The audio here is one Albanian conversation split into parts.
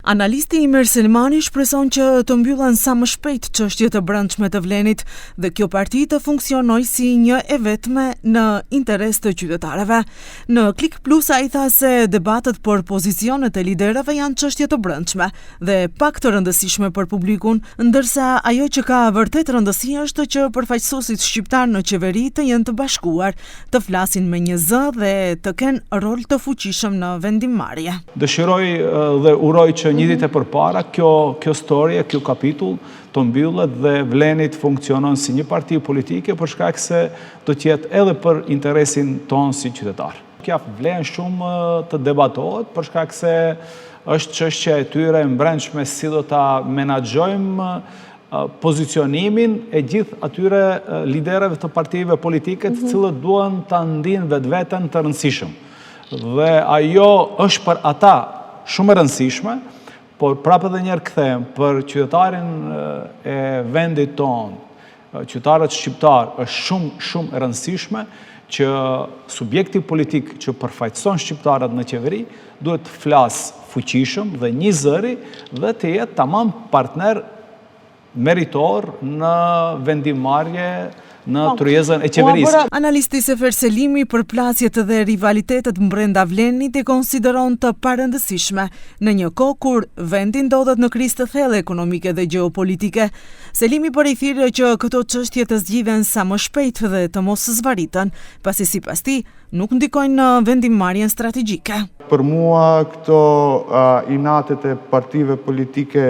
Analisti Imer Selmani shpreson që të mbyllen sa më shpejt çështjet e brendshme të Vlenit dhe kjo parti të funksionojë si një e vetme në interes të qytetarëve. Në Klik Plus ai tha se debatet për pozicionet e liderëve janë çështje të brendshme dhe pak të rëndësishme për publikun, ndërsa ajo që ka vërtet rëndësi është që përfaqësuesit shqiptar në qeveri të jenë të bashkuar, të flasin me një zë dhe të kenë rol të fuqishëm në vendimmarrje. Dëshiroj dhe uroj që një ditë e përpara kjo storje, kjo kapitull të mbyllet dhe Vlenit funksionon si një parti politike për shkak se do të jetë edhe për interesin tonë si qytetar. Kjo vlen shumë të debatohet për shkak se është çështja e tyre e brendshme si do ta menaxhojmë pozicionimin e gjithë atyre liderëve të partive politike të cilët duan ta ndinë vetveten të rëndësishëm. Dhe ajo është për ata shumë e rëndësishme, por prapë edhe njerë kthehem për qytetarin e vendit tonë, qytetarët shqiptar është shumë e rëndësishme që subjekti politik që përfaqëson shqiptarët në qeveri duhet të flasë fuqishëm dhe një zëri dhe të jetë tamam partner meritor në vendimmarrje në tryezën e qeverisë. Analisti Sefer Selimi për plasjet dhe rivalitetet brenda Vlenit i konsideron të parëndësishme në një kohë kur vendi ndodhet në krizë të thellë ekonomike dhe gjeopolitike. Selimi për i thirrje që këto çështje të zgjidhen sa më shpejt dhe të mos zvariten, pasi sipas tij nuk ndikojnë në vendimmarrjen strategjike. Për mua këto inatet e partive politike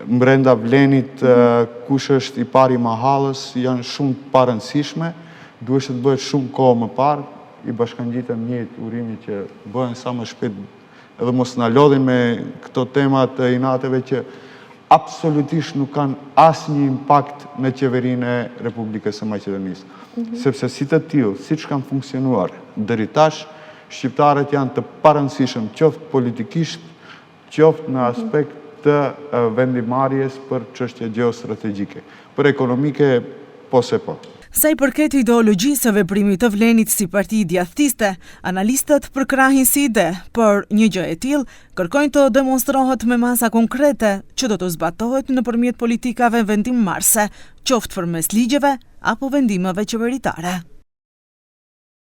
brenda Vlenit, kush është i pari mahallës, janë shumë parëndësishme, duhet të bëhet shumë kohë më parë, i bashkangjitem njëjtë urimi që bëhen sa më shpejt edhe mos na lodhin me këto temat të inateve që absolutisht nuk kanë asnjë impakt në qeverinë e Republikës së Maqedonisë. Sepse si të tillë, siç kanë funksionuar deri tash, shqiptarët janë të parëndësishëm qoftë politikisht, qoftë në aspekt të vendimmarrjes për çështje gjeostrategjike, për ekonomike po se po. Sa i përket ideologjisë së veprimit të Vlenit si parti djathtiste, analistët përkrahin si ide, por një gjë e tillë kërkojnë të demonstrohet me masa konkrete që do të zbatohet nëpërmjet politikave vendimmarrëse, qoftë përmes ligjeve apo vendimeve qeveritare.